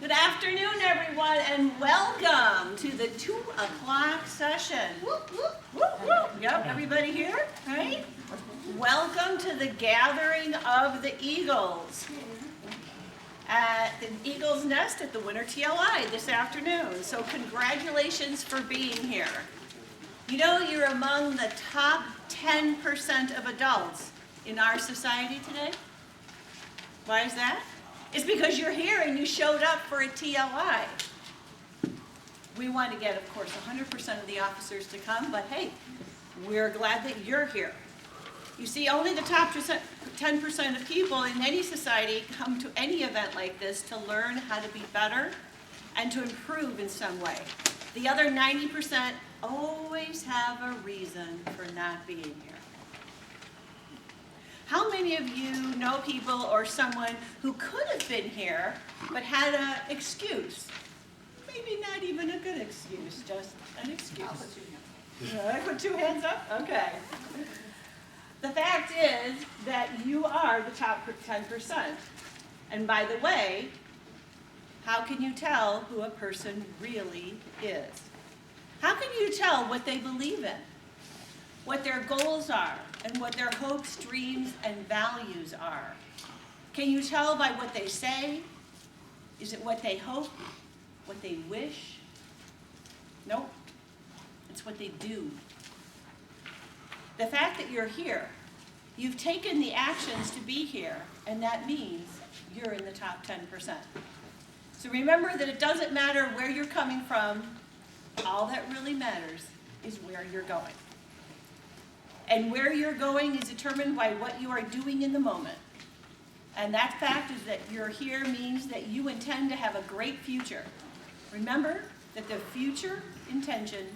Good afternoon, everyone, and welcome to the 2 o'clock session. Whoop, whoop, whoop, whoop. Yep, everybody here, right? Welcome to the gathering of the Eagles at the Eagles Nest at the Winter TLI this afternoon. So congratulations for being here. You know, you're among the top 10% of adults in our society today. Why is that? It's because you're here and you showed up for a TLI. We want to get, of course, 100% of the officers to come, but hey, we're glad that you're here. You see, only the top 10% of people in any society come to any event like this to learn how to be better and to improve in some way. The other 90% always have a reason for not being here. How many of you know people or someone who could have been here but had an excuse? Maybe not even a good excuse, just an excuse. I put 2 hands up? Okay. The fact is that you are the top 10%. And by the way, how can you tell who a person really is? How can you tell what they believe in, what their goals are, and what their hopes, dreams, and values are? Can you tell by what they say? Is it what they hope? What they wish? Nope. It's what they do. The fact that you're here, you've taken the actions to be here, and that means you're in the top 10%. So remember that it doesn't matter where you're coming from. All that really matters is where you're going. And where you're going is determined by what you are doing in the moment. And that fact is that you're here means that you intend to have a great future. Remember that the future intention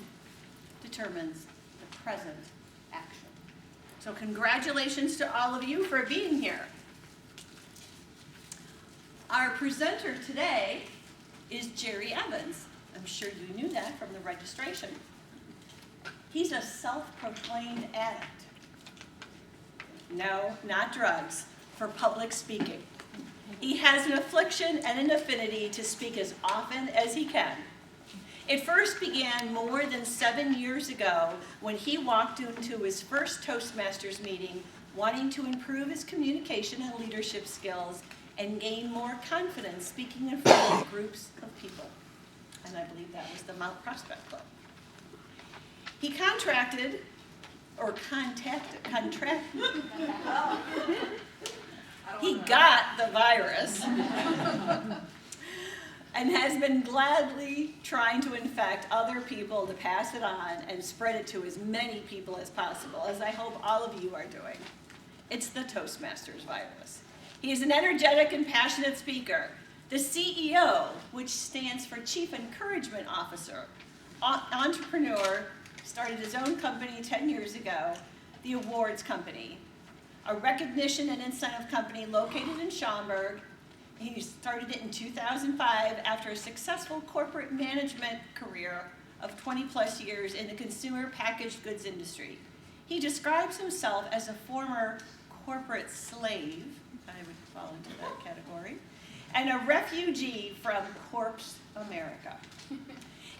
determines the present action. So congratulations to all of you for being here. Our presenter today is Jerry Evans. I'm sure you knew that from the registration. He's a self-proclaimed addict. No, not drugs, for public speaking. He has an affliction and an affinity to speak as often as he can. It first began more than 7 years ago when he walked into his first Toastmasters meeting wanting to improve his communication and leadership skills and gain more confidence speaking in front of groups of people. And I believe that was the Mount Prospect Club. He he got the virus and has been gladly trying to infect other people to pass it on and spread it to as many people as possible, as I hope all of you are doing. It's the Toastmasters virus. He is an energetic and passionate speaker, the CEO, which stands for Chief Encouragement Officer, entrepreneur, started his own company 10 years ago, the Awards Company, a recognition and incentive company located in Schaumburg. He started it in 2005 after a successful corporate management career of 20 plus years in the consumer packaged goods industry. He describes himself as a former corporate slave, I would fall into that category, and a refugee from corpse America.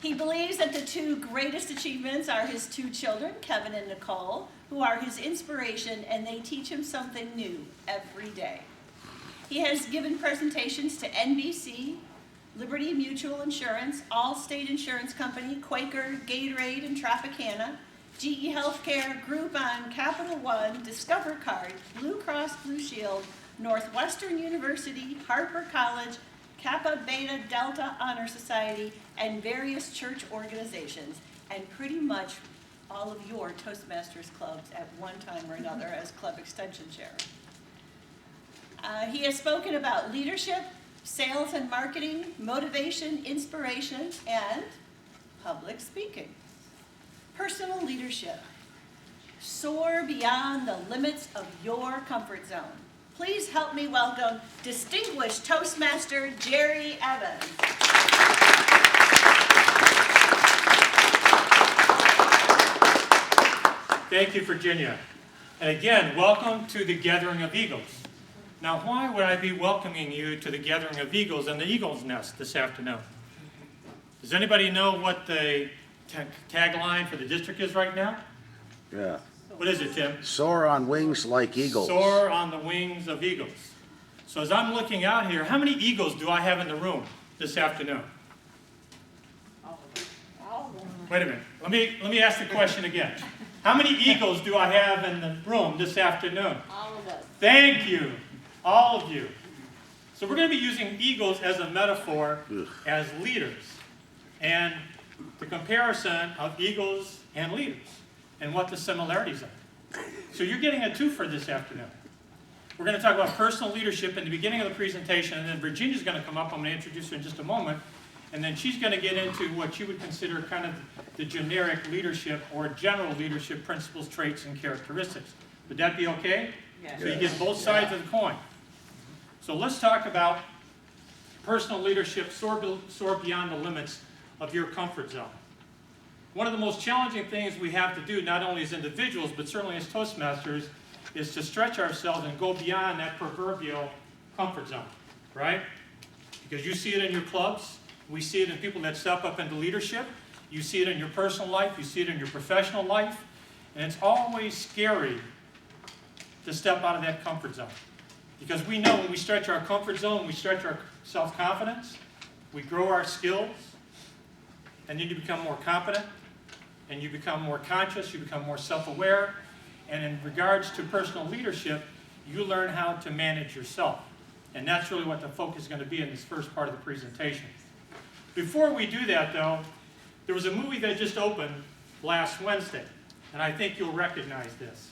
He believes that the 2 greatest achievements are his 2 children, Kevin and Nicole, who are his inspiration, and they teach him something new every day. He has given presentations to NBC, Liberty Mutual Insurance, Allstate Insurance Company, Quaker, Gatorade, and Tropicana, GE Healthcare, Groupon, Capital One, Discover Card, Blue Cross Blue Shield, Northwestern University, Harper College, Kappa Beta Delta Honor Society, and various church organizations, and pretty much all of your Toastmasters clubs at one time or another as club extension chair. He has spoken about leadership, sales and marketing, motivation, inspiration, and public speaking. Personal leadership. Soar beyond the limits of your comfort zone. Please help me welcome distinguished Toastmaster Jerry Evans. Thank you, Virginia. And again, welcome to the Gathering of Eagles. Now, why would I be welcoming you to the gathering of eagles in the Eagle's Nest this afternoon? Does anybody know what the tagline for the district is right now? Yeah. What is it, Tim? Soar on wings like eagles. Soar on the wings of eagles. So as I'm looking out here, how many eagles do I have in the room this afternoon? Wait a minute. Let me ask the question again. How many eagles do I have in the room this afternoon? All of us. Thank you. All of you. So we're going to be using eagles as a metaphor as leaders. And the comparison of eagles and leaders and what the similarities are. So you're getting a twofer this afternoon. We're going to talk about personal leadership in the beginning of the presentation, and then Virginia's going to come up. I'm going to introduce her in just a moment. And then she's going to get into what you would consider kind of the generic leadership or general leadership principles, traits, and characteristics. Would that be okay? Yes. So you get both sides of the coin. So let's talk about personal leadership, soar beyond the limits of your comfort zone. One of the most challenging things we have to do, not only as individuals, but certainly as Toastmasters, is to stretch ourselves and go beyond that proverbial comfort zone, right? Because you see it in your clubs. We see it in people that step up into leadership. You see it in your personal life. You see it in your professional life. And it's always scary to step out of that comfort zone. Because we know when we stretch our comfort zone, we stretch our self-confidence, we grow our skills, and then you become more competent, and you become more conscious, you become more self-aware, and in regards to personal leadership, you learn how to manage yourself. And that's really what the focus is going to be in this first part of the presentation. Before we do that, though, there was a movie that just opened last Wednesday, and I think you'll recognize this.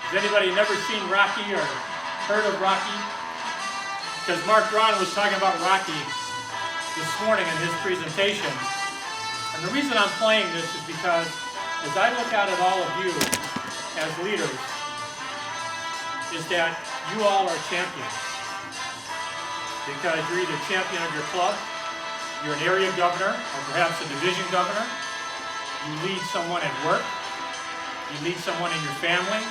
Has anybody never seen Rocky or heard of Rocky? Because Mark Braun was talking about Rocky this morning in his presentation. And the reason I'm playing this is because as I look out at all of you as leaders, is that you all are champions. Because you're either champion of your club, you're an area governor, or perhaps a division governor, you lead someone at work, you lead someone in your family.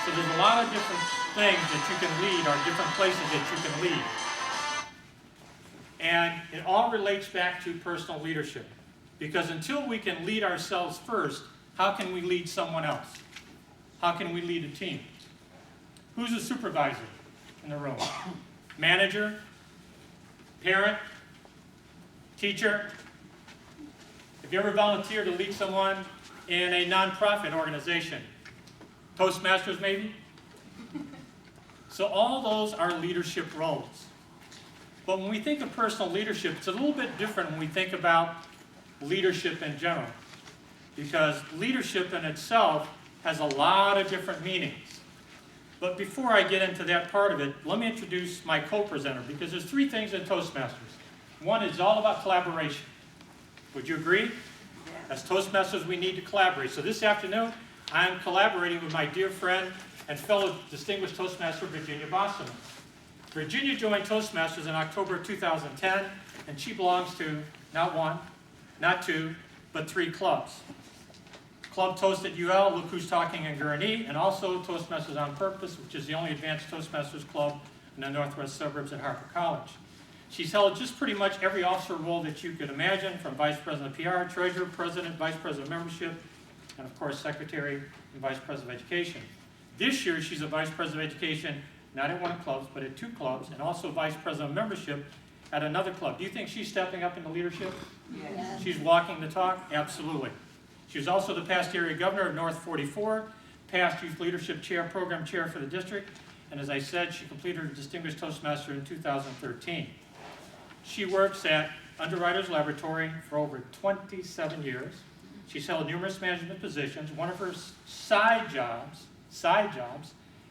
So there's a lot of different things that you can lead, or different places that you can lead. And it all relates back to personal leadership. Because until we can lead ourselves first, how can we lead someone else? How can we lead a team? Who's a supervisor in the room? Manager? Parent? Teacher? Have you ever volunteered to lead someone in a nonprofit organization? Toastmasters, maybe? So all those are leadership roles. But when we think of personal leadership, it's a little bit different when we think about leadership in general. Because leadership in itself has a lot of different meanings. But before I get into that part of it, let me introduce my co-presenter, because there's three things in Toastmasters. One is all about collaboration. Would you agree? As Toastmasters, we need to collaborate. So this afternoon, I'm collaborating with my dear friend and fellow distinguished Toastmaster, Virginia Bosserman. Virginia joined Toastmasters in October 2010, and she belongs to not one, not two, but three clubs. Club Toast at UL, Look Who's Talking in Gurnee, and also Toastmasters on Purpose, which is the only advanced Toastmasters club in the northwest suburbs at Harper College. She's held just pretty much every officer role that you could imagine, from Vice President of PR, Treasurer, President, Vice President of Membership, and of course Secretary and Vice President of Education. This year she's a Vice President of Education, not at one of the clubs, but at two clubs, and also Vice President of Membership at another club. Do you think she's stepping up into leadership? Yes. She's walking the talk? Absolutely. She was also the past area governor of North 44, past youth leadership chair, program chair for the district, and as I said, she completed her Distinguished Toastmaster in 2013. She works at Underwriters Laboratory for over 27 years. She's held numerous management positions. One of her side jobs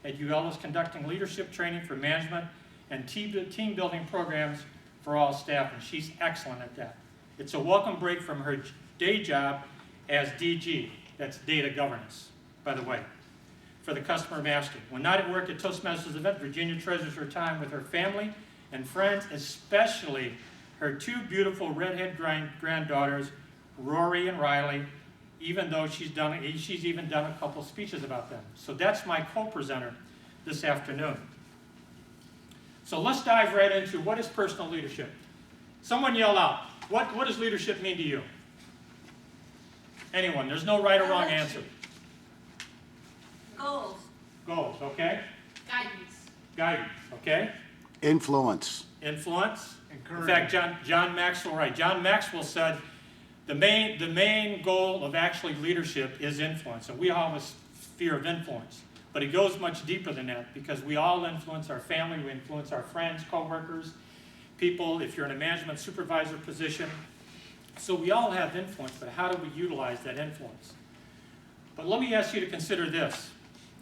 at UL is conducting leadership training for management and team building programs for all staff, and she's excellent at that. It's a welcome break from her day job as DG, that's data governance, by the way, for the customer master. When not at work at Toastmasters event, Virginia treasures her time with her family and friends, especially her two beautiful redhead granddaughters, Rory and Riley, even though she's even done a couple speeches about them. So that's my co-presenter this afternoon. So let's dive right into what is personal leadership. Someone yell out, what does leadership mean to you? Anyone, there's no right or wrong answer. Goals. Goals, okay? Guidance. Guidance, okay? Influence. Influence. In fact, John Maxwell, right? John Maxwell said the main goal of actually leadership is influence, and we all have a sphere of influence. But it goes much deeper than that, because we all influence our family, we influence our friends, coworkers, people, if you're in a management supervisor position. So we all have influence, but how do we utilize that influence? But let me ask you to consider this,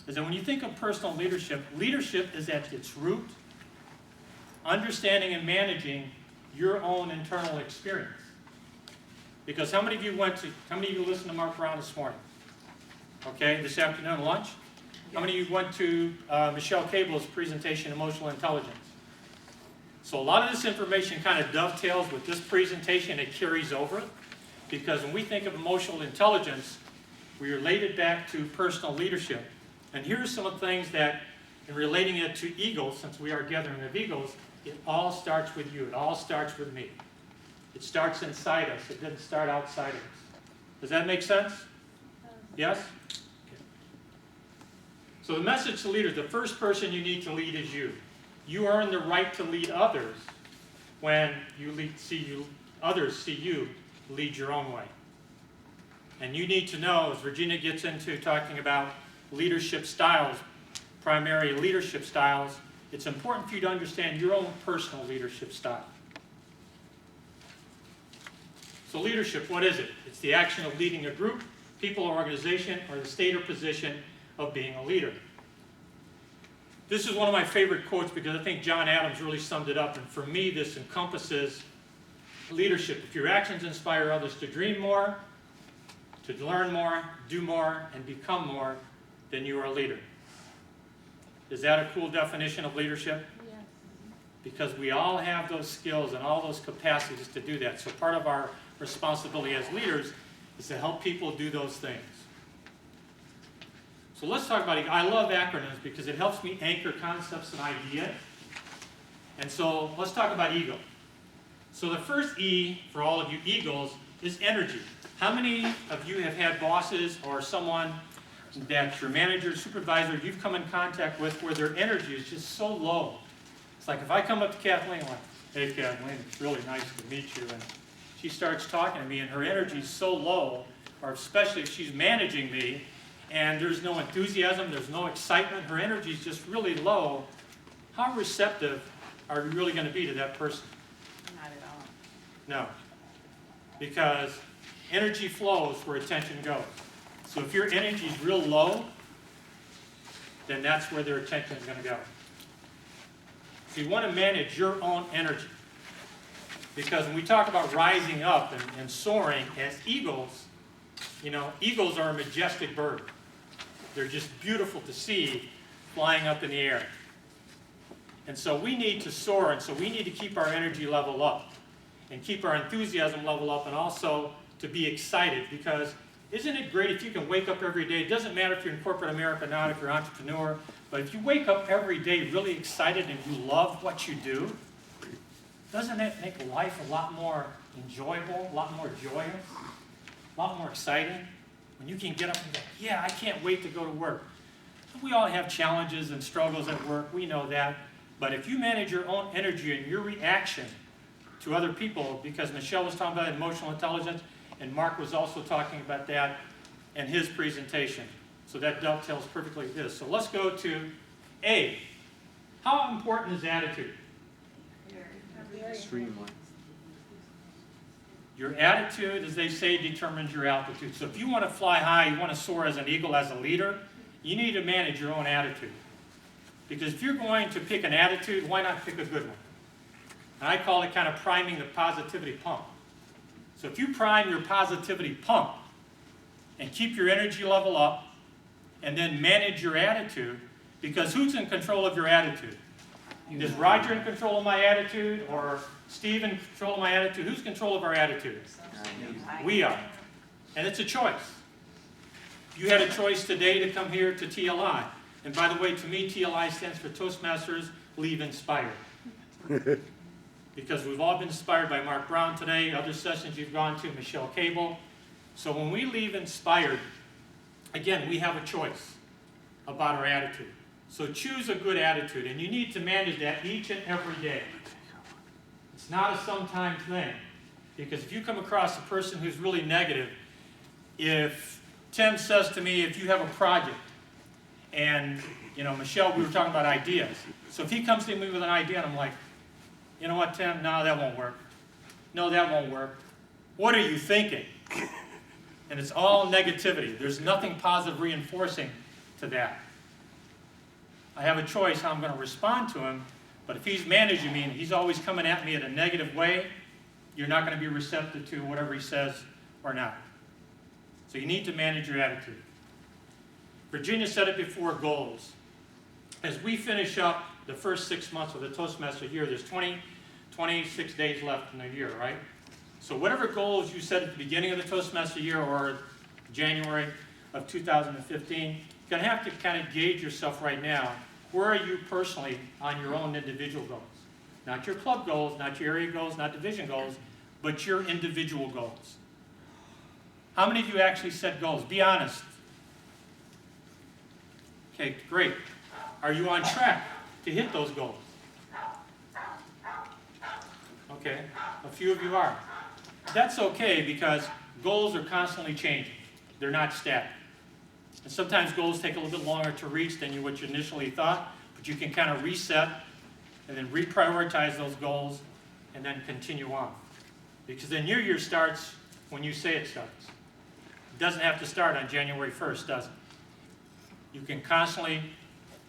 is that when you think of personal leadership, leadership is at its root understanding and managing your own internal experience. Because how many of you listened to Mark Brown this morning? Okay, this afternoon, lunch? How many of you went to Michelle Cable's presentation, Emotional Intelligence? So a lot of this information kind of dovetails with this presentation. It carries over, because when we think of emotional intelligence, we relate it back to personal leadership. And here's some of the things that, in relating it to eagles, since we are gathering of eagles, it all starts with you. It all starts with me. It starts inside us. It doesn't start outside of us. Does that make sense? Yes? Okay. So the message to leaders, the first person you need to lead is you. You earn the right to lead others when others see you lead your own way. And you need to know, as Virginia gets into talking about leadership styles, primary leadership styles, it's important for you to understand your own personal leadership style. So leadership, what is it? It's the action of leading a group, people, or organization, or the state or position of being a leader. This is one of my favorite quotes, because I think John Adams really summed it up, and for me this encompasses leadership. If your actions inspire others to dream more, to learn more, do more, and become more, then you are a leader. Is that a cool definition of leadership? Yes. Because we all have those skills and all those capacities to do that. So part of our responsibility as leaders is to help people do those things. So let's talk about, I love acronyms because it helps me anchor concepts and ideas. And so let's talk about ego. So the first E for all of you eagles is energy. How many of you have had bosses or someone that your manager, supervisor, you've come in contact with where their energy is just so low? It's like if I come up to Kathleen, I'm like, hey Kathleen, it's really nice to meet you. And she starts talking to me and her energy is so low, or especially if she's managing me, and there's no enthusiasm, there's no excitement, her energy is just really low. How receptive are you really going to be to that person? Not at all. No. Because energy flows where attention goes. So if your energy is real low, then that's where their attention is going to go. So you want to manage your own energy. Because when we talk about rising up and soaring as eagles, you know, eagles are a majestic bird. They're just beautiful to see flying up in the air. And so we need to soar, and so we need to keep our energy level up and keep our enthusiasm level up, and also to be excited, because isn't it great if you can wake up every day? It doesn't matter if you're in corporate America now, if you're an entrepreneur, but if you wake up every day really excited and you love what you do, doesn't that make life a lot more enjoyable, a lot more joyous, a lot more exciting? When you can get up and go, yeah, I can't wait to go to work. We all have challenges and struggles at work, we know that. But if you manage your own energy and your reaction to other people, because Michelle was talking about emotional intelligence, and Mark was also talking about that in his presentation. So that dovetails perfectly with this. So let's go to A. How important is attitude? Extremely. Your attitude, as they say, determines your altitude. So if you want to fly high, you want to soar as an eagle, as a leader, you need to manage your own attitude. Because if you're going to pick an attitude, why not pick a good one? And I call it kind of priming the positivity pump. So if you prime your positivity pump and keep your energy level up and then manage your attitude, because who's in control of your attitude? Is Roger in control of my attitude, or Steve in control of my attitude? Who's in control of our attitude? We are. And it's a choice. You had a choice today to come here to TLI. And by the way, to me, TLI stands for Toastmasters Leave Inspired. Because we've all been inspired by Mark Brown today, other sessions you've gone to, Michelle Cable. So when we leave inspired, again, we have a choice about our attitude. So choose a good attitude, and you need to manage that each and every day. It's not a sometimes thing. Because if you come across a person who's really negative, if Tim says to me, if you have a project, and, you know, Michelle, we were talking about ideas. So if he comes to me with an idea, and I'm like, you know what, Tim? No, that won't work. No, that won't work. What are you thinking? And it's all negativity. There's nothing positive reinforcing to that. I have a choice how I'm going to respond to him, but if he's managing me and he's always coming at me in a negative way, you're not going to be receptive to whatever he says or not. So you need to manage your attitude. Virginia said it before, goals. As we finish up the first 6 months of the Toastmaster year, there's 26 days left in the year, right? So whatever goals you set at the beginning of the Toastmaster year or January of 2015, you're going to have to kind of gauge yourself right now. Where are you personally on your own individual goals? Not your club goals, not your area goals, not division goals, but your individual goals. How many of you actually set goals? Be honest. Okay, great. Are you on track to hit those goals? Okay, a few of you are. That's okay because goals are constantly changing. They're not static. And sometimes goals take a little bit longer to reach than what you initially thought, but you can kind of reset and then reprioritize those goals and then continue on. Because then your year starts when you say it starts. It doesn't have to start on January 1st, does it? You can constantly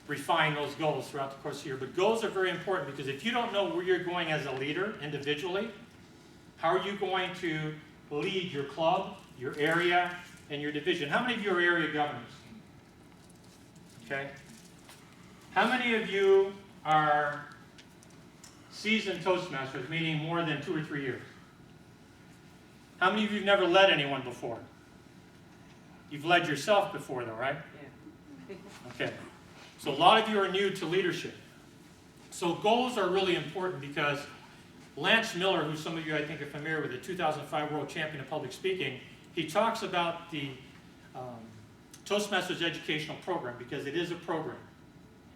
refine those goals throughout the course of the year. But goals are very important because if you don't know where you're going as a leader individually, how are you going to lead your club, your area, and your division? How many of you are area governors? Okay. How many of you are seasoned Toastmasters, meaning more than 2 or 3 years? How many of you have never led anyone before? You've led yourself before though, right? Yeah. Okay. So a lot of you are new to leadership. So goals are really important because Lance Miller, who some of you I think are familiar with, the 2005 World Champion of Public Speaking, he talks about the Toastmasters educational program because it is a program.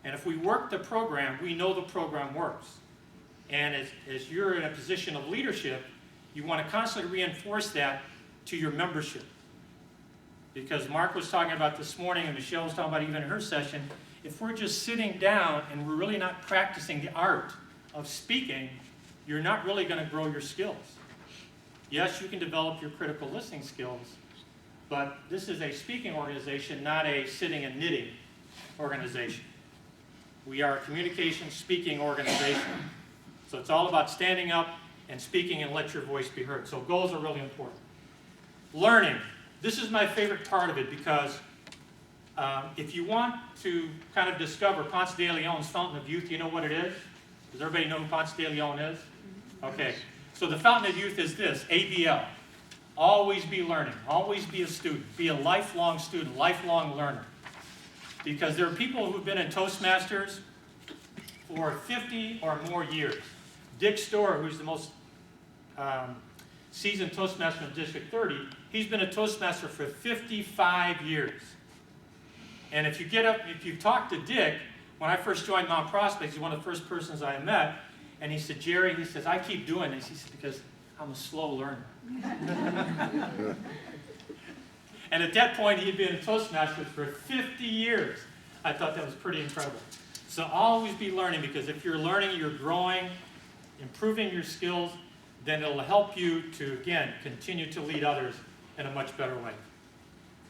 And if we work the program, we know the program works. And as you're in a position of leadership, you want to constantly reinforce that to your membership. Because Mark was talking about this morning, and Michelle was talking about even in her session, if we're just sitting down and we're really not practicing the art of speaking, you're not really going to grow your skills. Yes, you can develop your critical listening skills, but this is a speaking organization, not a sitting and knitting organization. We are a communication speaking organization. So it's all about standing up and speaking and let your voice be heard. So goals are really important. Learning. This is my favorite part of it because if you want to kind of discover Ponce de Leon's Fountain of Youth, you know what it is? Does everybody know who Ponce de Leon is? Okay. So the Fountain of Youth is this, ABL. Always be learning. Always be a student. Be a lifelong student, lifelong learner. Because there are people who've been in Toastmasters for 50 or more years. Dick Storer, who's the most seasoned Toastmaster in District 30, he's been a Toastmaster for 55 years. And if you talk to Dick, when I first joined Mount Prospect, he's one of the first persons I met, and he said, Jerry, he says, I keep doing this. He said, because I'm a slow learner. And at that point, he had been a Toastmaster for 50 years. I thought that was pretty incredible. So always be learning, because if you're learning, you're growing, improving your skills, then it'll help you to, again, continue to lead others in a much better way.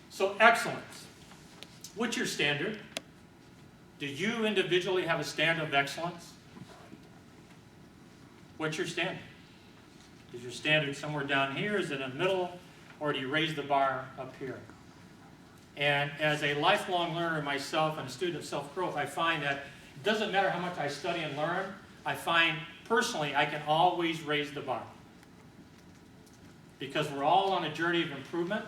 So excellence. What's your standard? Do you individually have a standard of excellence? What's your standard? Is your standard somewhere down here? Is it in the middle? Or do you raise the bar up here? And as a lifelong learner myself and a student of self-growth, I find that it doesn't matter how much I study and learn, I find personally I can always raise the bar. Because we're all on a journey of improvement,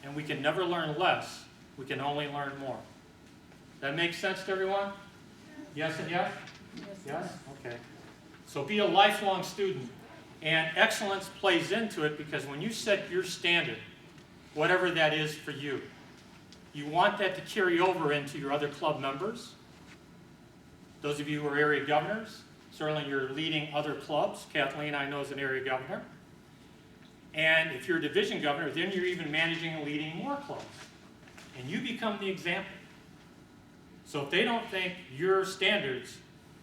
and we can never learn less we can only learn more. That makes sense to everyone? Yes and yes? Yes? Okay. So be a lifelong student. And excellence plays into it because when you set your standard, whatever that is for you, you want that to carry over into your other club members. Those of you who are area governors, certainly you're leading other clubs. Kathleen, I know, is an area governor. And if you're a division governor, then you're even managing and leading more clubs. And you become the example. So if they don't think your standards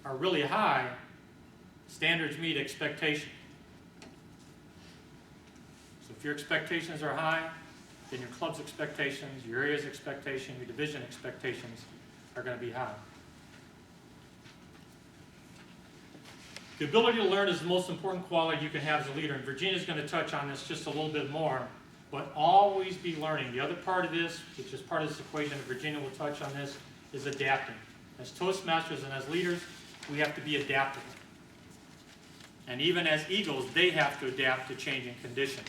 are really high, standards meet expectation. So if your expectations are high, then your club's expectations, your area's expectation, your division expectations are going to be high. The ability to learn is the most important quality you can have as a leader, and Virginia's going to touch on this just a little bit more, but always be learning. The other part of this, which is part of this equation, and Virginia will touch on this, is adapting. As Toastmasters and as leaders, we have to be adaptable. And even as Eagles, they have to adapt to changing conditions.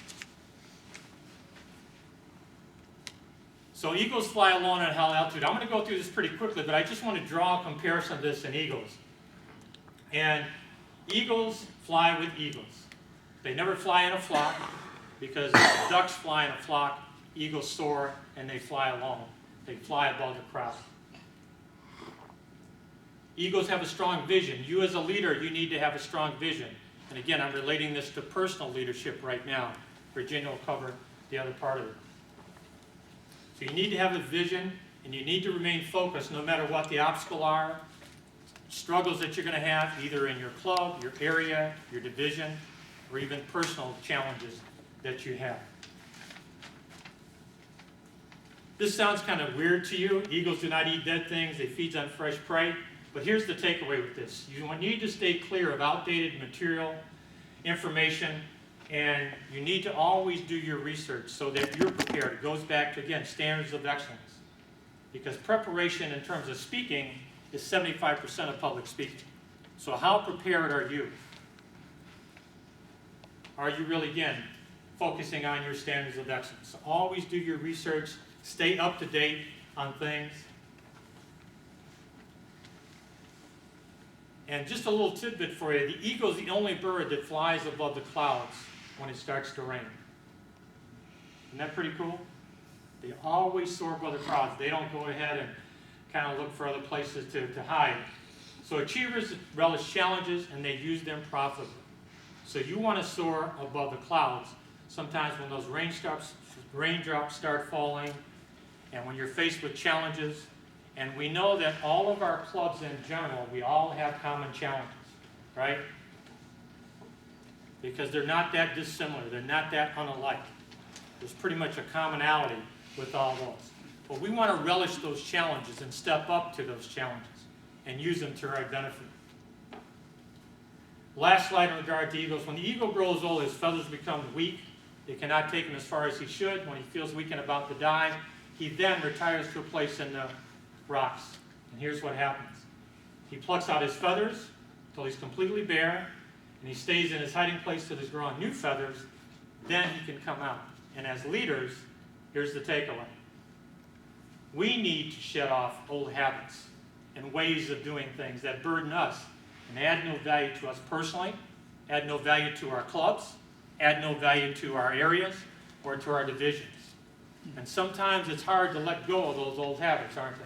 So Eagles fly alone at high altitude. I'm going to go through this pretty quickly, but I just want to draw a comparison of this in Eagles. And Eagles fly with eagles. They never fly in a flock because ducks fly in a flock, eagles soar, and they fly alone. They fly above the crowd. Eagles have a strong vision. You as a leader, you need to have a strong vision. And again, I'm relating this to personal leadership right now. Virginia will cover the other part of it. So you need to have a vision, and you need to remain focused no matter what the obstacles are, struggles that you're going to have, either in your club, your area, your division, or even personal challenges that you have. This sounds kind of weird to you. Eagles do not eat dead things. They feed on fresh prey. But here's the takeaway with this. You need to stay clear of outdated material, information, and you need to always do your research so that you're prepared. It goes back to, again, standards of excellence. Because preparation in terms of speaking is 75% of public speaking. So how prepared are you? Are you really, again, focusing on your standards of excellence? So always do your research, stay up to date on things. And just a little tidbit for you, the eagle is the only bird that flies above the clouds when it starts to rain. Isn't that pretty cool? They always soar above the clouds. They don't go ahead and kind of look for other places to hide. So achievers relish challenges and they use them profitably. So you want to soar above the clouds. Sometimes when those raindrops start falling and when you're faced with challenges, and we know that all of our clubs in general, we all have common challenges, right? Because they're not that dissimilar. They're not that unalike. There's pretty much a commonality with all those. But we want to relish those challenges and step up to those challenges and use them to our benefit. Last slide in regard to eagles. When the eagle grows old, his feathers become weak. They cannot take him as far as he should. When he feels weak and about to die, he then retires to a place in the rocks. And here's what happens. He plucks out his feathers until he's completely bare, and he stays in his hiding place till he's grown new feathers. Then he can come out. And as leaders, here's the takeaway. We need to shed off old habits and ways of doing things that burden us and add no value to us personally, add no value to our clubs, add no value to our areas or to our divisions. And sometimes it's hard to let go of those old habits, aren't they?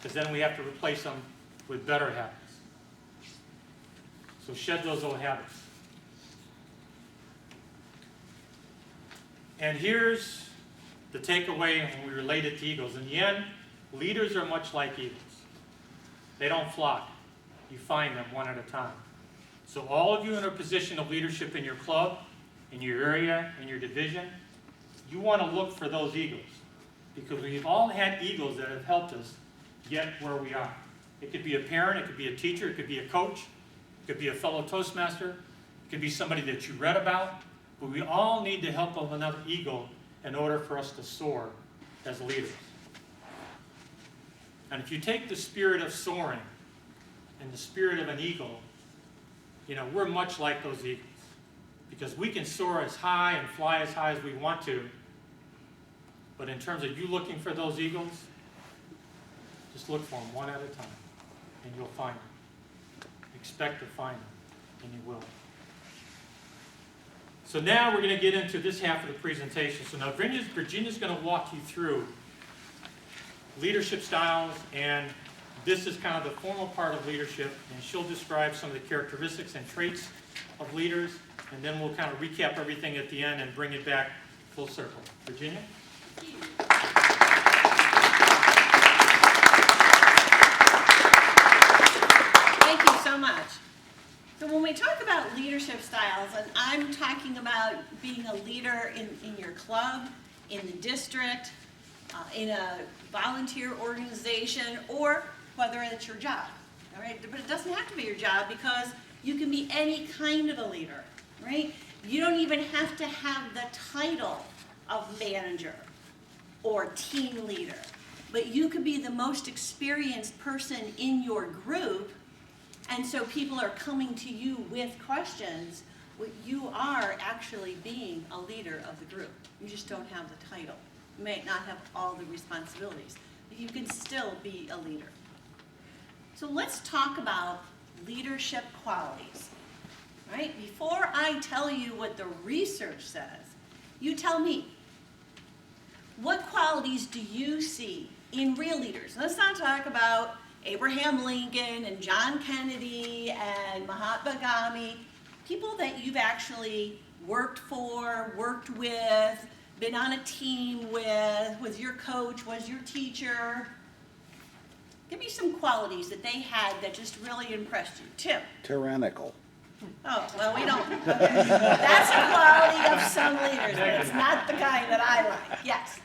Because then we have to replace them with better habits. So shed those old habits. And here's the takeaway when we relate it to eagles. In the end, leaders are much like eagles. They don't flock. You find them one at a time. So all of you in a position of leadership in your club, in your area, in your division, you want to look for those eagles. Because we've all had eagles that have helped us get where we are. It could be a parent, it could be a teacher, it could be a coach, it could be a fellow Toastmaster, it could be somebody that you read about, but we all need the help of another eagle in order for us to soar as leaders. And if you take the spirit of soaring and the spirit of an eagle, you know, we're much like those eagles. Because we can soar as high and fly as high as we want to, But in terms of you looking for those eagles, just look for them one at a time, and you'll find them. Expect to find them, and you will. So now we're going to get into this half of the presentation. So now Virginia's going to walk you through leadership styles, and this is kind of the formal part of leadership, and she'll describe some of the characteristics and traits of leaders, and then we'll kind of recap everything at the end and bring it back full circle. Virginia? Thank you so much. So when we talk about leadership styles, and I'm talking about being a leader in your club, in the district, in a volunteer organization, or whether it's your job, all right? But it doesn't have to be your job, because you can be any kind of a leader, right? You don't even have to have the title of manager or team leader, but you could be the most experienced person in your group, and so people are coming to you with questions. You are actually being a leader of the group. You just don't have the title. You may not have all the responsibilities, but you can still be a leader. So let's talk about leadership qualities, right? Before I tell you what the research says, you tell me, what qualities do you see in real leaders? Let's not talk about Abraham Lincoln and John Kennedy and Mahatma Gandhi, people that you've actually worked for, worked with, been on a team with, was your coach, was your teacher. Give me some qualities that they had that just really impressed you. Tim? Tyrannical. Oh, well, we don't. That's a quality of some leaders, but it's not the kind that I like. Yes?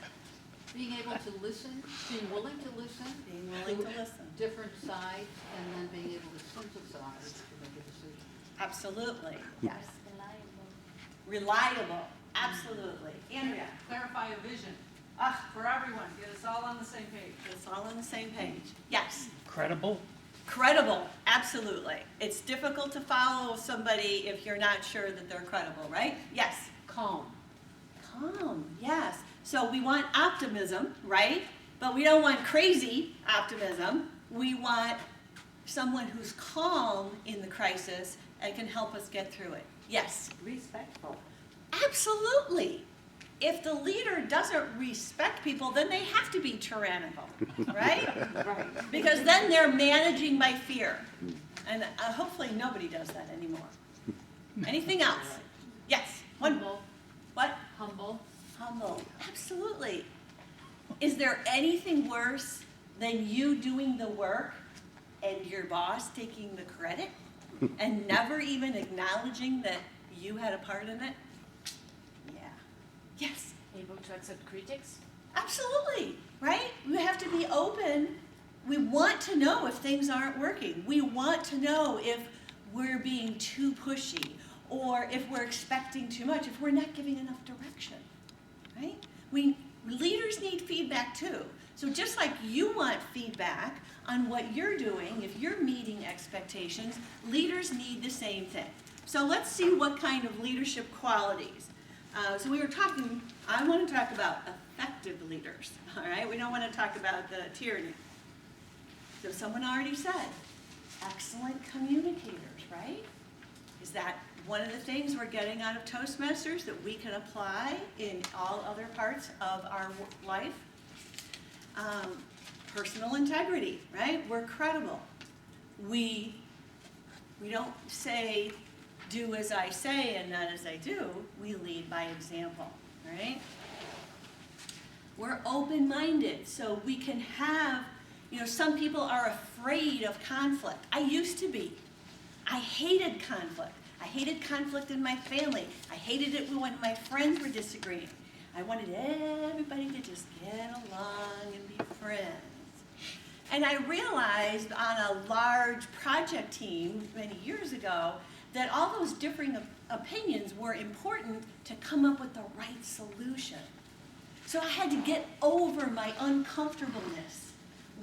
Being able to listen, being willing to listen. Being willing to listen. Different sides, and then being able to synthesize to make a decision. Absolutely. Yes. Reliable. Absolutely. Andrea? Clarify a vision Ah, for everyone, get us all on the same page. it's all on the same page. Yes. Credible? Credible. Absolutely. It's difficult to follow somebody if you're not sure that they're credible, right? Yes. Calm. Calm. Yes. So we want optimism, right? But we don't want crazy optimism. We want someone who's calm in the crisis and can help us get through it. Yes. Respectful. Absolutely. If the leader doesn't respect people, then they have to be tyrannical, right? Right. Because then they're managing by fear. And hopefully nobody does that anymore. Anything else? Yes. One. Humble. What? Humble. Humble. Absolutely. Is there anything worse than you doing the work and your boss taking the credit and never even acknowledging that you had a part in it? Yeah. Yes. Able to accept critics? Absolutely, right? We have to be open. We want to know if things aren't working. We want to know if we're being too pushy or if we're expecting too much, if we're not giving enough direction, right? Leaders need feedback too. So just like you want feedback on what you're doing, if you're meeting expectations, leaders need the same thing. So let's see what kind of leadership qualities. So we were talking, I want to talk about effective leaders, all right? We don't want to talk about the tyranny. So someone already said, excellent communicators, right? Is that one of the things we're getting out of Toastmasters that we can apply in all other parts of our life? Personal integrity, right? We're credible. We don't say, do as I say and not as I do. We lead by example, right? We're open-minded, so we can have, some people are afraid of conflict. I used to be. I hated conflict. I hated conflict in my family. I hated it when my friends were disagreeing. I wanted everybody to just get along and be friends. And I realized on a large project team many years ago that all those differing opinions were important to come up with the right solution. So I had to get over my uncomfortableness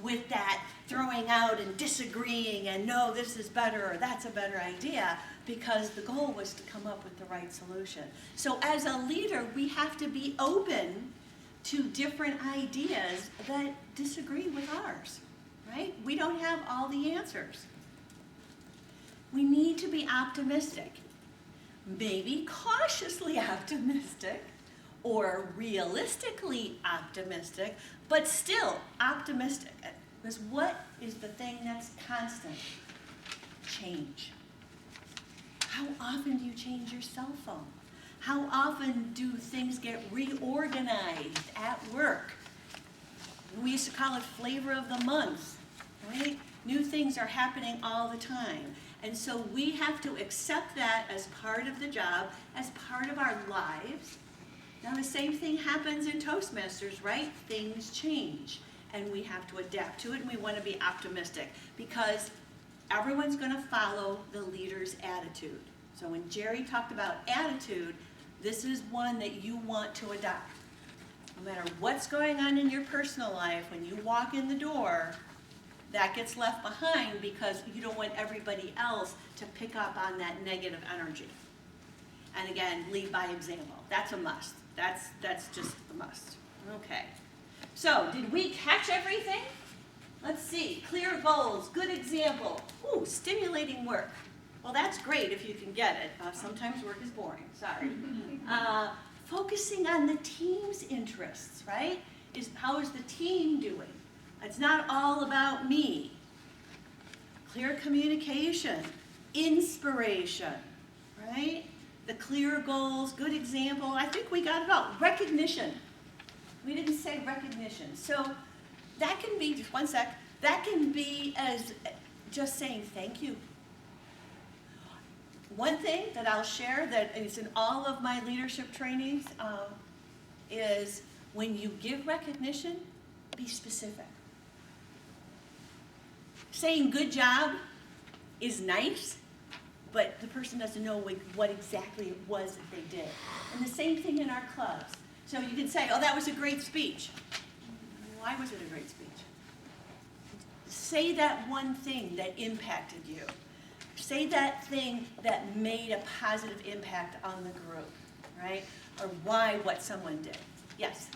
with that throwing out and disagreeing and no, this is better or that's a better idea, because the goal was to come up with the right solution. So as a leader, we have to be open to different ideas that disagree with ours, right? We don't have all the answers. We need to be optimistic, maybe cautiously optimistic or realistically optimistic, but still optimistic. Because what is the thing that's constant? Change. How often do you change your cell phone? How often do things get reorganized at work? We used to call it flavor of the month, right? New things are happening all the time. And so we have to accept that as part of the job, as part of our lives. Now the same thing happens in Toastmasters, right? Things change and we have to adapt to it, and we want to be optimistic because everyone's going to follow the leader's attitude. So when Jerry talked about attitude, this is one that you want to adopt. No matter what's going on in your personal life, when you walk in the door, that gets left behind because you don't want everybody else to pick up on that negative energy. And again, lead by example. That's a must. That's just a must. Okay. So, did we catch everything? Let's see. Clear goals, good example. Ooh, stimulating work. Well, that's great if you can get it. Sometimes work is boring. Sorry. Focusing on the team's interests, right? How is the team doing? It's not all about me. Clear communication, inspiration, right? The clear goals, good example. I think we got it all. Recognition. We didn't say recognition. So that can be, just one sec, that can be as just saying thank you. One thing that I'll share that is in all of my leadership trainings is when you give recognition, be specific. Saying good job is nice, but the person doesn't know what exactly it was that they did. And the same thing in our clubs. So you can say, oh, that was a great speech. Why was it a great speech? Say that one thing that impacted you. Say that thing that made a positive impact on the group, right? Or why what someone did. Yes?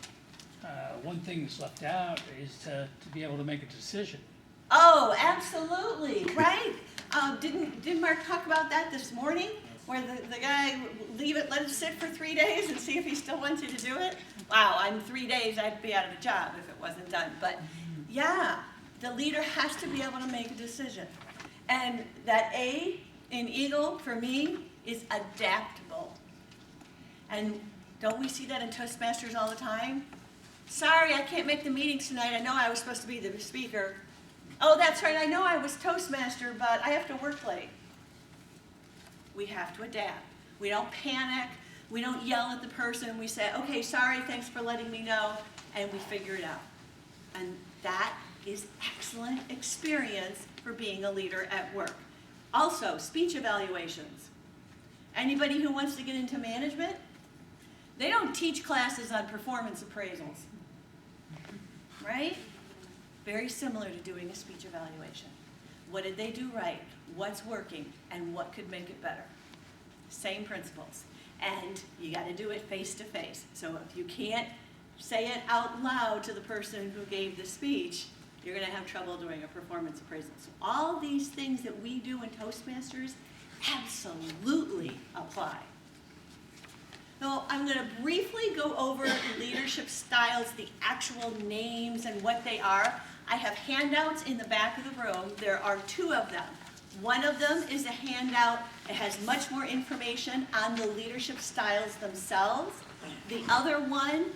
One thing that's left out is to be able to make a decision. Oh, absolutely, right? Didn't Mark talk about that this morning? Where the guy, let it sit for 3 days and see if he still wants you to do it? Wow, in 3 days I'd be out of a job if it wasn't done. But yeah, the leader has to be able to make a decision. And that A in Eagle, for me, is adaptable. And don't we see that in Toastmasters all the time? Sorry, I can't make the meetings tonight. I know I was supposed to be the speaker. Oh, that's right, I know I was Toastmaster, but I have to work late. We have to adapt. We don't panic. We don't yell at the person. We say, okay, sorry, thanks for letting me know, and we figure it out. And that is excellent experience for being a leader at work. Also, speech evaluations. Anybody who wants to get into management, they don't teach classes on performance appraisals, right? Very similar to doing a speech evaluation. What did they do right? What's working? And what could make it better? Same principles. And you got to do it face to face. So if you can't say it out loud to the person who gave the speech, you're going to have trouble doing a performance appraisal. So all these things that we do in Toastmasters absolutely apply. Now, I'm going to briefly go over leadership styles, the actual names and what they are. I have handouts in the back of the room. There are 2 of them. One of them is a handout. It has much more information on the leadership styles themselves. The other one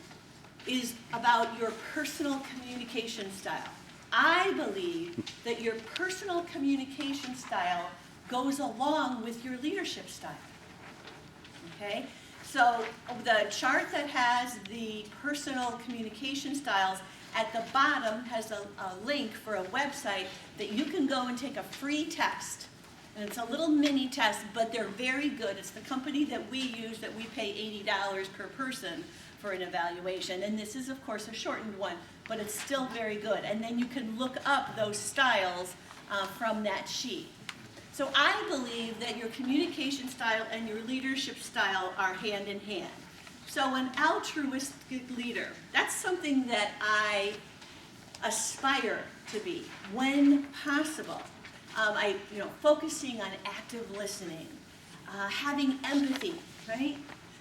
is about your personal communication style. I believe that your personal communication style goes along with your leadership style. Okay? So the chart that has the personal communication styles at the bottom has a link for a website that you can go and take a free test. And it's a little mini test, but they're very good. It's the company that we use that we pay $80 per person for an evaluation. And this is, of course, a shortened one, but it's still very good. And then you can look up those styles from that sheet. So I believe that your communication style and your leadership style are hand in hand. So an altruistic leader, that's something that I aspire to be when possible. Focusing on active listening, having empathy, right?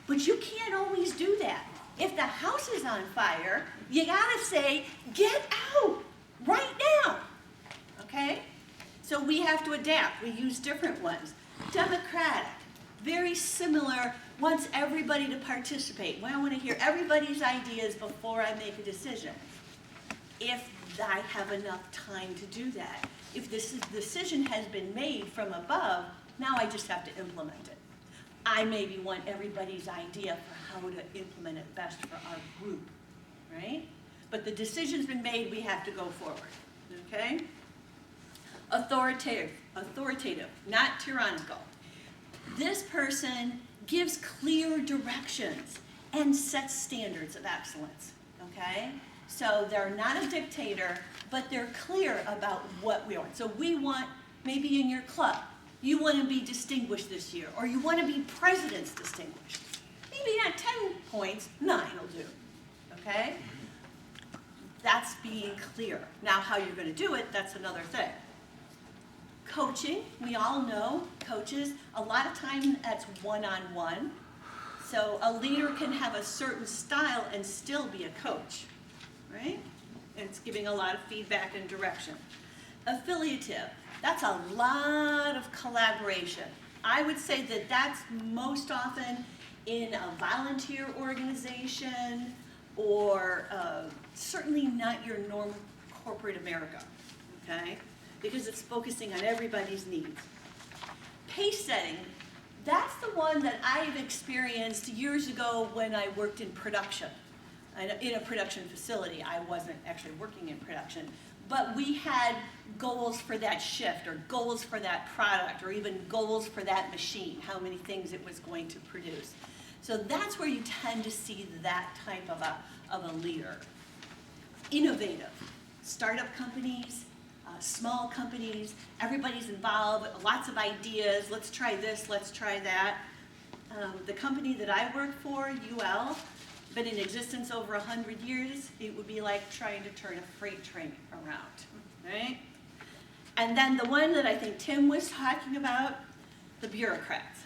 But you can't always do that. If the house is on fire, you gotta say, get out right now, okay? So we have to adapt. We use different ones. Democratic, very similar, wants everybody to participate. Well, I want to hear everybody's ideas before I make a decision. If I have enough time to do that. If this decision has been made from above, now I just have to implement it. I maybe want everybody's idea for how to implement it best for our group, right? But the decision's been made, we have to go forward, okay? Authoritative, not tyrannical. This person gives clear directions and sets standards of excellence, okay? So they're not a dictator, but they're clear about what we want. So we want, maybe in your club, you want to be distinguished this year, or you want to be president's distinguished. Maybe not 10 points, 9 will do, okay? That's being clear. Now how you're going to do it, that's another thing. Coaching, we all know, coaches, a lot of time that's one-on-one. So a leader can have a certain style and still be a coach, right? And it's giving a lot of feedback and direction. Affiliative, that's a lot of collaboration. I would say that that's most often in a volunteer organization or certainly not your normal corporate America, okay? Because it's focusing on everybody's needs. Pace setting, that's the one that I've experienced years ago when I worked in production, in a production facility. I wasn't actually working in production, but we had goals for that shift or goals for that product or even goals for that machine, how many things it was going to produce. So that's where you tend to see that type of a leader. Innovative, startup companies, small companies, everybody's involved, lots of ideas, let's try this, let's try that. The company that I work for, UL, been in existence over 100 years, it would be like trying to turn a freight train around, right? And then the one that I think Tim was talking about, the bureaucrats,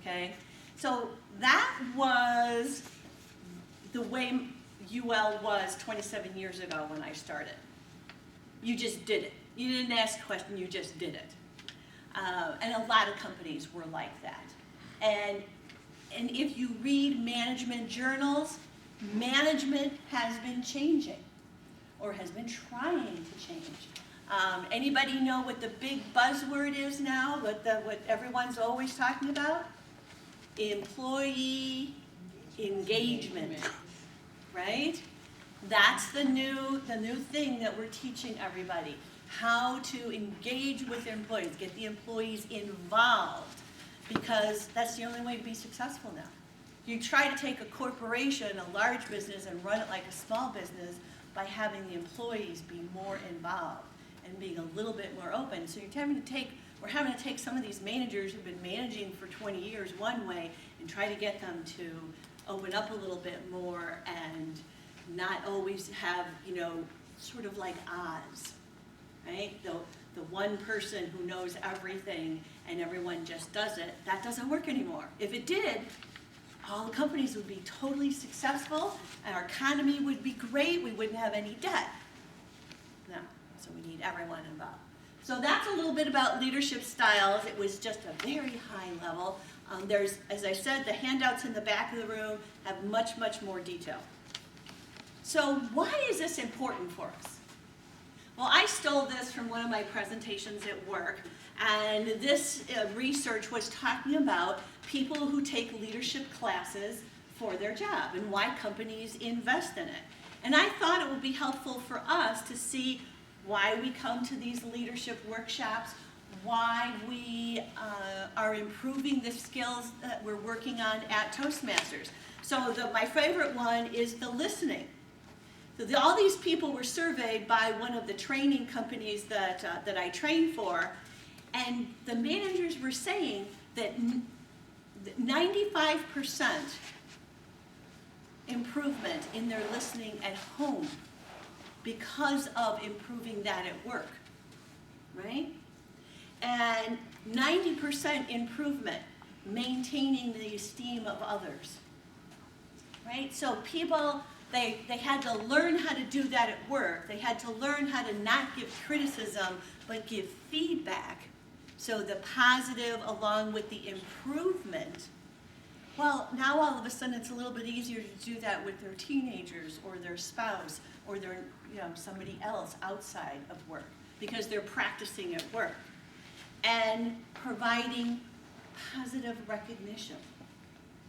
okay? So that was the way UL was 27 years ago when I started. You just did it. You didn't ask a question, you just did it. And a lot of companies were like that. And if you read management journals, management has been changing or has been trying to change. Anybody know what the big buzzword is now, what everyone's always talking about? Employee engagement, right? That's the new thing that we're teaching everybody, how to engage with their employees, get the employees involved, because that's the only way to be successful now. You try to take a corporation, a large business, and run it like a small business by having the employees be more involved and being a little bit more open. So we're having to take some of these managers who've been managing for 20 years one way and try to get them to open up a little bit more and not always have, sort of like Oz, right? The one person who knows everything and everyone just does it, that doesn't work anymore. If it did, all the companies would be totally successful and our economy would be great, we wouldn't have any debt. No, so we need everyone involved. So that's a little bit about leadership styles. It was just a very high level. There's, as I said, the handouts in the back of the room have much, much more detail. So why is this important for us? Well, I stole this from one of my presentations at work, and this research was talking about people who take leadership classes for their job and why companies invest in it. And I thought it would be helpful for us to see why we come to these leadership workshops, why we are improving the skills that we're working on at Toastmasters. So my favorite one is the listening. So all these people were surveyed by one of the training companies that I train for, and the managers were saying that 95% improvement in their listening at home because of improving that at work, right? And 90% improvement maintaining the esteem of others, right? So people, they had to learn how to do that at work. They had to learn how to not give criticism, but give feedback. So the positive along with the improvement. Well, now all of a sudden it's a little bit easier to do that with their teenagers or their spouse or their, somebody else outside of work because they're practicing at work. And providing positive recognition.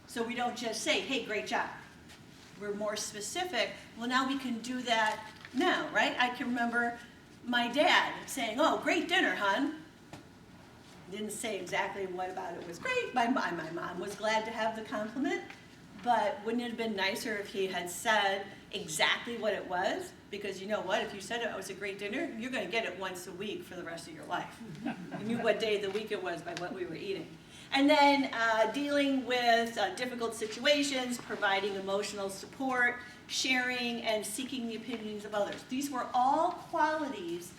So we don't just say, hey, great job. We're more specific. Well, now we can do that now, right? I can remember my dad saying, oh, great dinner, hon. Didn't say exactly what about it was great. My mom was glad to have the compliment, but wouldn't it have been nicer if he had said exactly what it was? Because you know what, if you said it was a great dinner, you're going to get it once a week for the rest of your life. You knew what day of the week it was by what we were eating. And then dealing with difficult situations, providing emotional support, sharing, and seeking the opinions of others. These were all qualities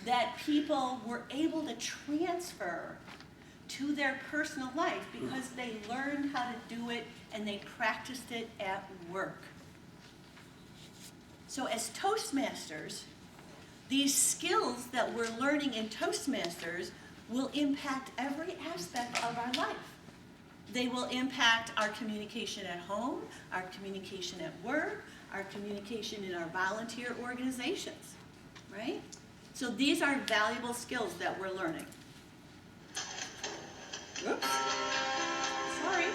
that people were able to transfer to their personal life because they learned how to do it and they practiced it at work. So as Toastmasters, these skills that we're learning in Toastmasters will impact every aspect of our life. They will impact our communication at home, our communication at work, our communication in our volunteer organizations, right? So these are valuable skills that we're learning. Oops, sorry.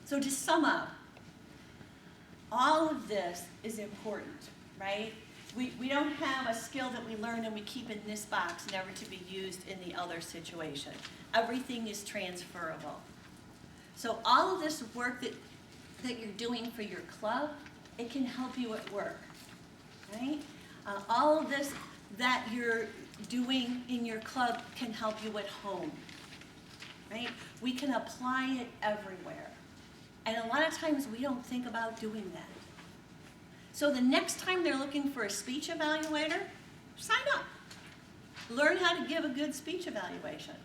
So to sum up, all of this is important, right? We don't have a skill that we learn and we keep in this box never to be used in the other situation. Everything is transferable. So all of this work that you're doing for your club, it can help you at work, right? All of this that you're doing in your club can help you at home, right? We can apply it everywhere. And a lot of times we don't think about doing that. So the next time they're looking for a speech evaluator, sign up. Learn how to give a good speech evaluation.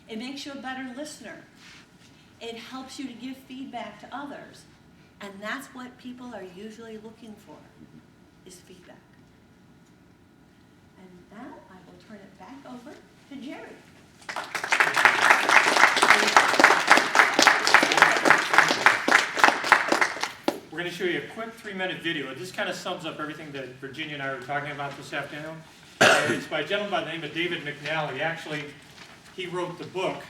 It makes you a better listener. It helps you to give feedback to others. And that's what people are usually looking for, is feedback. And now I will turn it back over to Jerry. We're going to show you a quick 3-minute video. This kind of sums up everything that Virginia and I were talking about this afternoon. It's by a gentleman by the name of David McNally. Actually, he wrote the book,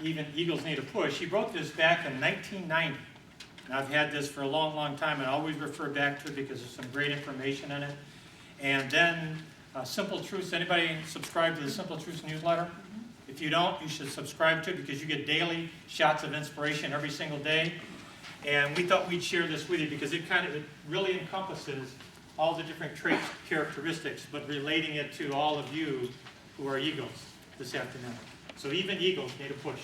Even Eagles Need a Push. He wrote this back in 1990. And I've had this for a long, long time, and I always refer back to it because there's some great information in it. And then Simple Truths. Anybody subscribe to the Simple Truths newsletter? If you don't, you should subscribe to it because you get daily shots of inspiration every single day. And we thought we'd share this with you because it really encompasses all the different traits, characteristics, but relating it to all of you who are Eagles this afternoon. So even Eagles need a push.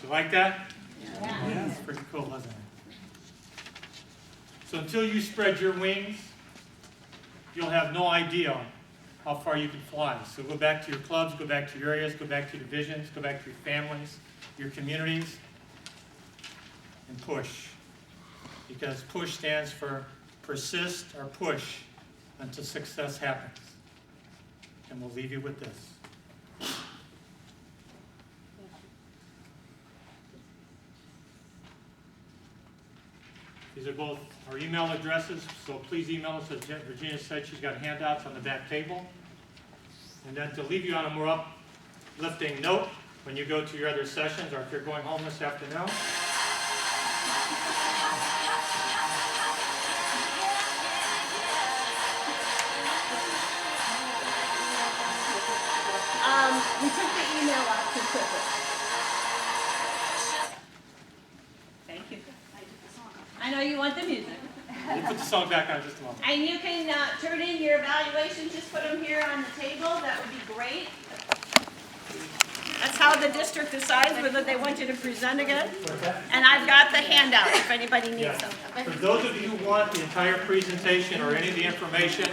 You like that? Yeah. It's pretty cool, isn't it? So until you spread your wings, you'll have no idea how far you can fly. So go back to your clubs, go back to your areas, go back to your divisions, go back to your families, your communities, and push. Because push stands for persist or push until success happens. And we'll leave you with this. These are both our email addresses, so please email us, as Virginia said. She's got handouts on the back table. And then to leave you on a more uplifting note, when you go to your other sessions, or if you're going home this afternoon, We took the email out too quickly. Thank you. I know you want the music. we'll put the song back on in just a moment. And you can turn in your evaluations, just put them here on the table, that would be great. That's how the district decides whether they want you to present again. And I've got the handout if anybody needs Yeah. them. For those of you who want the entire presentation or any of the information,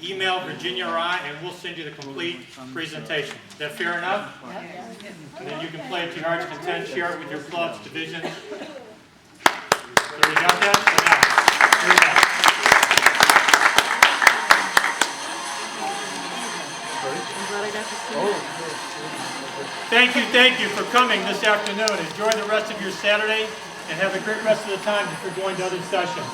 email Virginia or I, and we'll send you the complete presentation. Is that fair enough? And then you can play it to your heart's content, share it with your clubs, divisions. So we got that? So now, here we go. Thank you for coming this afternoon. Enjoy the rest of your Saturday and have a great rest of the time if you're going to other sessions.